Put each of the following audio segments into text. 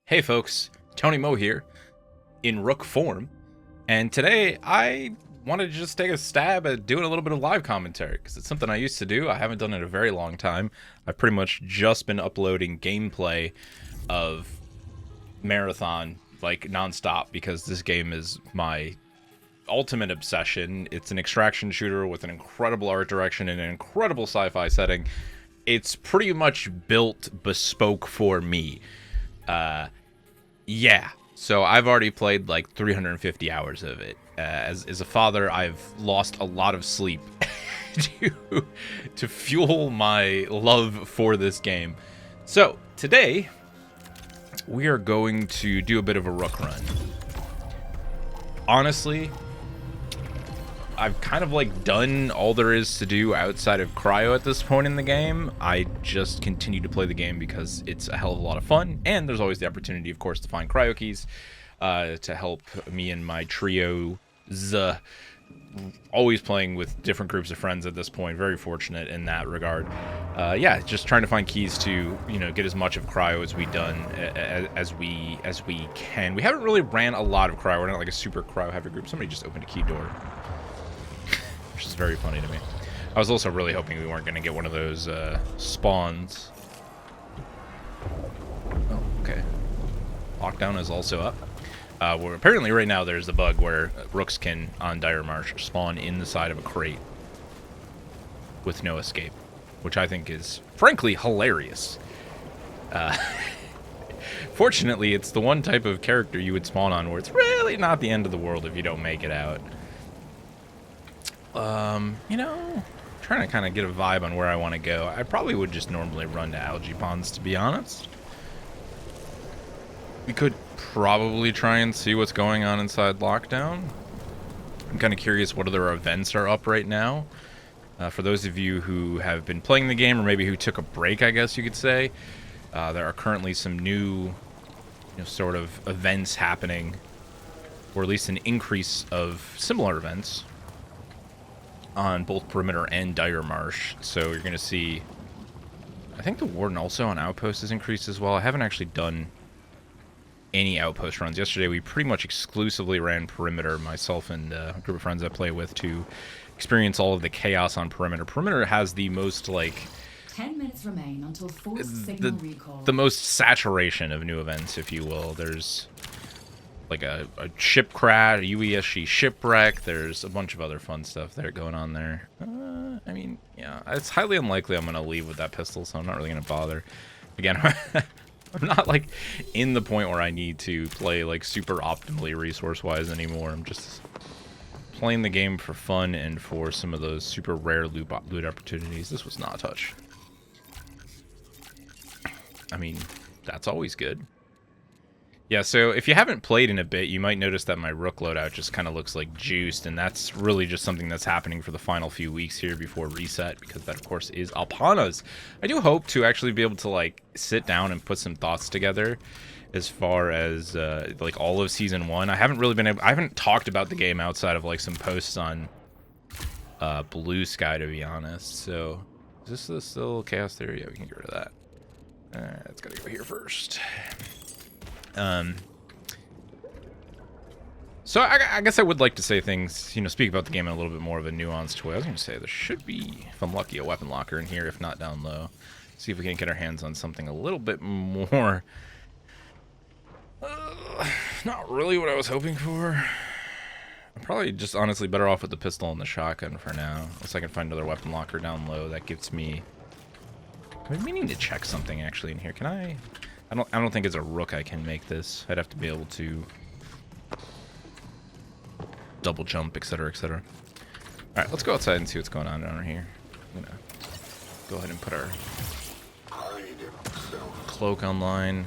Hey folks, Tony Mo here, in Rook form, and today I wanted to just take a stab at doing a little bit of live commentary, because it's something I used to do. I haven't done it in a very long time. I've pretty much just been uploading gameplay of Marathon, like, non-stop, because this game is my ultimate obsession. It's an extraction shooter with an incredible art direction and an incredible sci-fi setting. It's pretty much built bespoke for me. Yeah, so I've already played like 350 hours of it. As a father, I've lost a lot of sleep to fuel my love for this game. So today we are going to do a bit of a Rook run. Honestly, I've kind of like done all there is to do outside of cryo at this point in the game. I just continue to play the game because it's a hell of a lot of fun, and there's always the opportunity, of course, to find cryo keys to help me and my trio. Always playing with different groups of friends at this point. Very fortunate in that regard. Yeah, just trying to find keys to, you know, get as much of cryo as we can. We haven't really ran a lot of cryo. We're not like a super cryo heavy group. Somebody just opened a key door, which is very funny to me. I was also really hoping we weren't going to get one of those spawns. Oh, okay. Lockdown is also up. Where apparently right now there's the bug where rooks can, on Dire Marsh, spawn in the side of a crate with no escape, which I think is, frankly, hilarious. Fortunately, it's the one type of character you would spawn on where it's really not the end of the world if you don't make it out. You know, trying to kind of get a vibe on where I want to go. I probably would just normally run to algae ponds, to be honest. We could probably try and see what's going on inside Lockdown. I'm kind of curious what other events are up right now. For those of you who have been playing the game, or maybe who took a break, I guess you could say, there are currently some new, sort of events happening, or at least an increase of similar events on both Perimeter and Dire Marsh. So you're going to see, I think the Warden also on Outpost has increased as well. I haven't actually done any Outpost runs. Yesterday we pretty much exclusively ran Perimeter, myself and a group of friends I play with, to experience all of the chaos on Perimeter. Perimeter has the most, like, 10 minutes remain until force signal recall. The most saturation of new events, if you will. There's like a ship crash, a UESG shipwreck. There's a bunch of other fun stuff there going on there. I mean, yeah, it's highly unlikely I'm going to leave with that pistol, so I'm not really going to bother. Again, I'm not, like, in the point where I need to play, like, super optimally resource-wise anymore. I'm just playing the game for fun and for some of those super rare loot opportunities. This was not a touch. I mean, that's always good. Yeah, so if you haven't played in a bit, you might notice that my Rook loadout just kind of looks like juiced, and that's really just something that's happening for the final few weeks here before reset, because that, of course, is upon us. I do hope to actually be able to, like, sit down and put some thoughts together as far as, like, all of Season 1. I haven't really been able... I haven't talked about the game outside of, like, some posts on Blue Sky, to be honest. So, is this still Chaos Theory? Yeah, we can get rid of that. It's gotta go here first. So I guess I would like to say things, speak about the game in a little bit more of a nuanced way. I was going to say there should be, if I'm lucky, a weapon locker in here, if not down low. See if we can get our hands on something a little bit more. Not really what I was hoping for. I'm probably just honestly better off with the pistol and the shotgun for now. Unless I can find another weapon locker down low that gives me... I'm meaning to check something actually in here. Can I don't think as a Rook I can make this. I'd have to be able to double jump, etc., etc. Alright, let's go outside and see what's going on down here. I'm gonna go ahead and put our cloak online.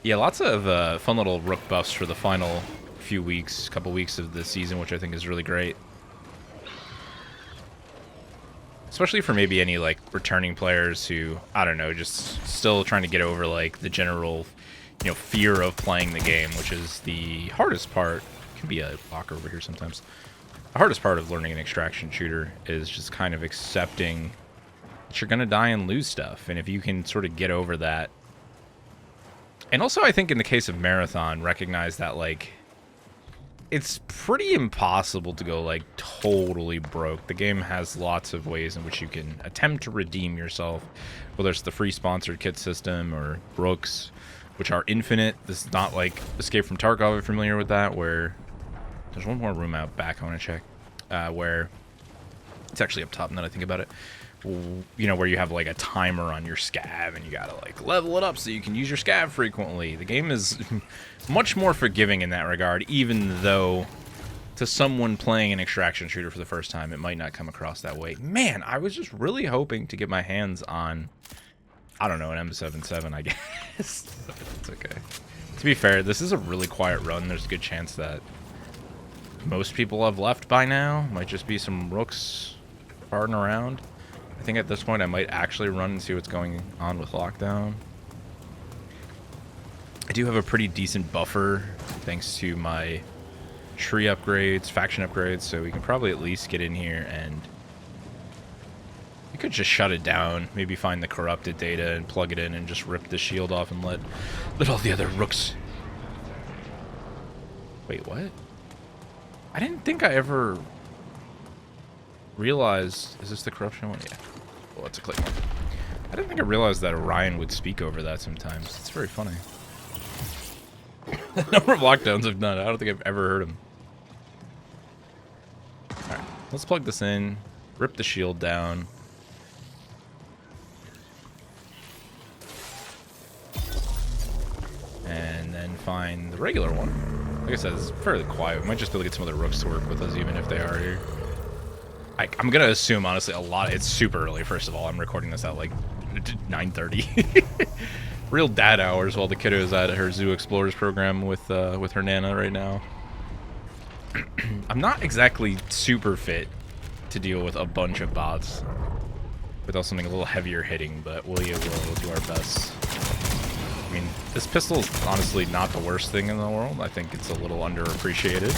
Yeah, lots of fun little Rook buffs for the final few weeks, couple weeks of the season, which I think is really great. Especially for maybe any, like, returning players who, I don't know, just still trying to get over, like, the general, fear of playing the game, which is the hardest part. It can be a locker over here sometimes. The hardest part of learning an extraction shooter is just kind of accepting that you're going to die and lose stuff. And if you can sort of get over that And also, I think in the case of Marathon, recognize that, like, it's pretty impossible to go, like, totally broke. The game has lots of ways in which you can attempt to redeem yourself, whether it's the free sponsored kit system or Rooks, which are infinite. This is not like Escape from Tarkov, if you're familiar with that, where there's one more room out back I want to check, where it's actually up top now that I think about it. You know, where you have like a timer on your scav and you gotta like level it up so you can use your scav frequently. The game is much more forgiving in that regard, even though to someone playing an extraction shooter for the first time, it might not come across that way. Man, I was just really hoping to get my hands on, I don't know, an M77, I guess. It's okay. To be fair, this is a really quiet run. There's a good chance that most people have left by now. Might just be some Rooks farting around. I think at this point I might actually run and see what's going on with lockdown. I do have a pretty decent buffer thanks to my tree upgrades, faction upgrades, so we can probably at least get in here and we could just shut it down, maybe find the corrupted data and plug it in and just rip the shield off and let all the other Rooks... Wait, what? I didn't think I ever realized... Is this the corruption one? Yeah. Well, it's a click. I didn't think I realized that Orion would speak over that sometimes. It's very funny. The number of lockdowns I've done, I don't think I've ever heard him. Alright, let's plug this in, rip the shield down. And then find the regular one. Like I said, it's fairly quiet. We might just be able to get some other Rooks to work with us, even if they are here. I'm going to assume, honestly, it's super early, first of all. I'm recording this at, like, 9:30. Real dad hours while the kiddo is at her Zoo Explorers program with her Nana right now. I'm not exactly super fit to deal with a bunch of bots without something a little heavier hitting, but we'll do our best. I mean, this pistol is honestly not the worst thing in the world. I think it's a little underappreciated,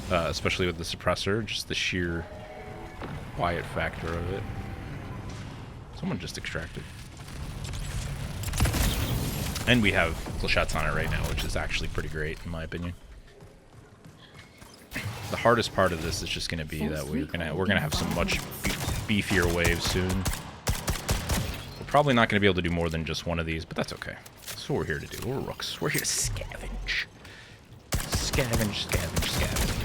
especially with the suppressor, just the sheer quiet factor of it. Someone just extracted. And we have full shots on it right now, which is actually pretty great, in my opinion. The hardest part of this is just going to be that we're gonna have some much beefier waves soon. We're probably not going to be able to do more than just one of these, but that's okay. That's what we're here to do. We're Rooks. We're here to scavenge. Scavenge, scavenge, scavenge.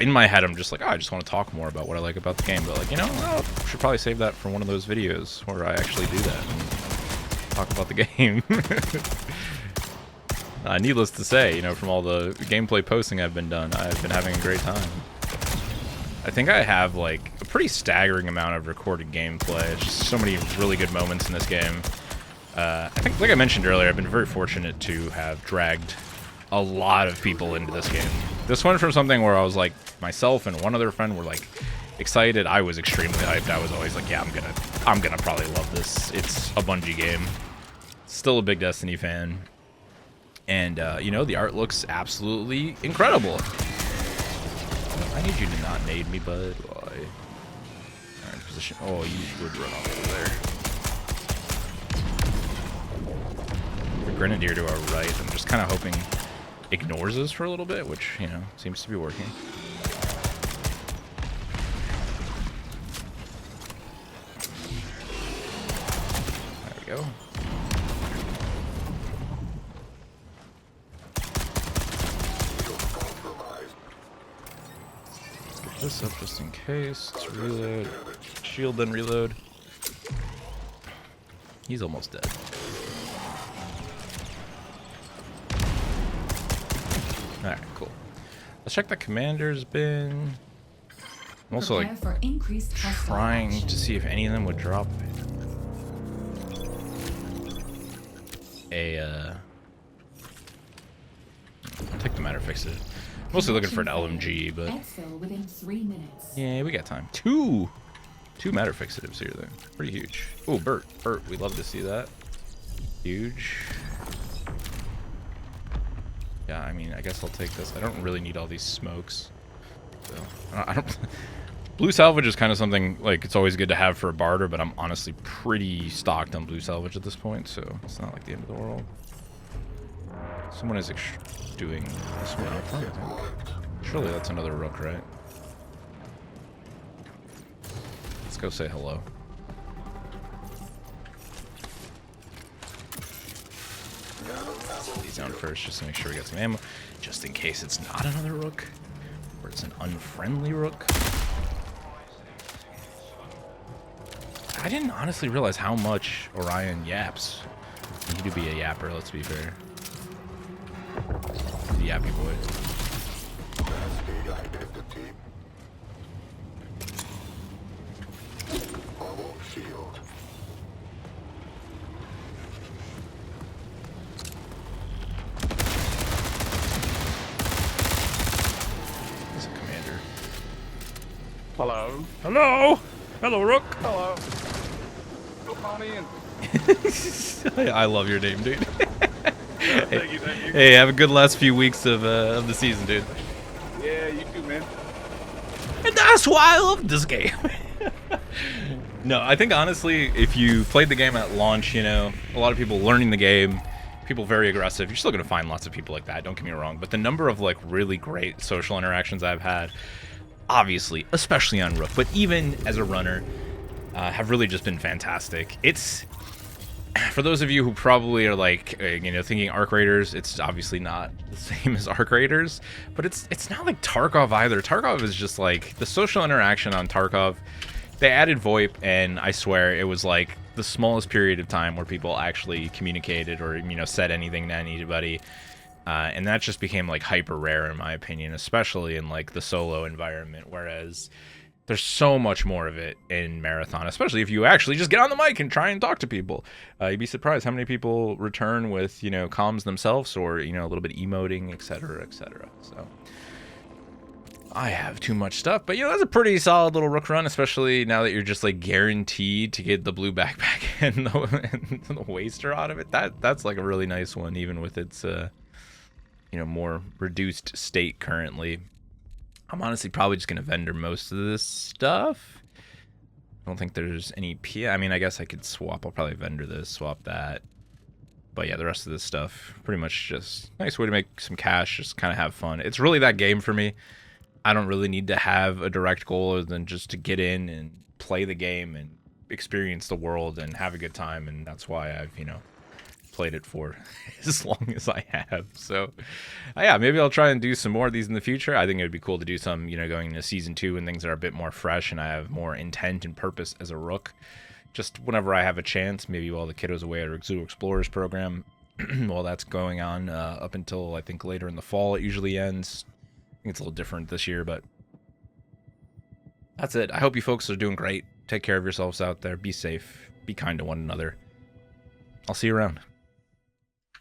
In my head, I'm just like, oh, I just want to talk more about what I like about the game. But, like, you know, I should probably save that for one of those videos where I actually do that and talk about the game. Needless to say, you know, from all the gameplay posting I've been having a great time. I think I have, like, a pretty staggering amount of recorded gameplay. It's just so many really good moments in this game. I think, like I mentioned earlier, I've been very fortunate to have dragged a lot of people into this game. This went from something where I was like, myself and one other friend were like excited. I was extremely hyped. I was always like, yeah, I'm gonna probably love this. It's a Bungie game. Still a big Destiny fan. And you know, the art looks absolutely incredible. I need you to not nade me, bud. Why? Alright, position. Oh, you would run off over there. The Grenadier to our right. I'm just kind of hoping ignores us for a little bit, which, you know, seems to be working. There we go. Let's get this up just in case. Let's reload. Shield, then reload. He's almost dead. Alright, cool. Let's check the commander's bin. I'm also like trying to see if any of them would drop a I'll take the matter, fix it. Mostly looking for an LMG, but yeah, we got time. Two matter fixatives here then. Pretty huge. Oh, Bert, we love to see that. Huge. Yeah, I mean, I guess I'll take this. I don't really need all these smokes. So, I don't Blue salvage is kind of something, like, it's always good to have for a barter, but I'm honestly pretty stocked on blue salvage at this point, so it's not like the end of the world. Someone is doing this one up front, I think. Surely that's another rook, right? Let's go say hello. Set these down first, just to make sure we got some ammo, just in case it's not another rook, or it's an unfriendly rook. I didn't honestly realize how much Orion yaps. You need to be a yapper, let's be fair. The yappy boy. He's a commander. Hello. Hello! Hello, Rook! Hello. Come on in. I love your name, dude. Thank you, thank you. Hey, have a good last few weeks of the season, dude. Yeah, you too, man. And that's why I love this game. No, I think honestly, if you played the game at launch, you know, a lot of people learning the game, people very aggressive, you're still going to find lots of people like that, don't get me wrong. But the number of, like, really great social interactions I've had, obviously, especially on Rook, but even as a runner, have really just been fantastic. It's, for those of you who probably are like, you know, thinking Arc Raiders, it's obviously not the same as Arc Raiders, but it's not like Tarkov either. Tarkov is just like, the social interaction on Tarkov, they added VoIP, and I swear it was like the smallest period of time where people actually communicated or, you know, said anything to anybody. And that just became like hyper rare in my opinion, especially in like the solo environment, whereas there's so much more of it in Marathon, especially if you actually just get on the mic and try and talk to people. You'd be surprised how many people return with, you know, comms themselves or, you know, a little bit emoting, etc., etc. So I have too much stuff, but, you know, that's a pretty solid little Rook run, especially now that you're just like guaranteed to get the blue backpack and the waster out of it. That's like a really nice one, even with its, you know, more reduced state currently. I'm honestly probably just going to vendor most of this stuff. I don't think there's any I mean, I guess I could swap. I'll probably vendor this, swap that. But yeah, the rest of this stuff, pretty much just nice way to make some cash, just kind of have fun. It's really that game for me. I don't really need to have a direct goal other than just to get in and play the game and experience the world and have a good time. And that's why I've, you know, played it for as long as I have. So yeah, maybe I'll try and do some more of these in the future. I think it would be cool to do some, you know, going into season 2 and things that are a bit more fresh and I have more intent and purpose as a Rook. Just whenever I have a chance, maybe while the kiddos away at our Zoo Explorers program, while that's going on up until I think later in the fall it usually ends. I think it's a little different this year, but that's it. I hope you folks are doing great. Take care of yourselves out there. Be safe. Be kind to one another. I'll see you around.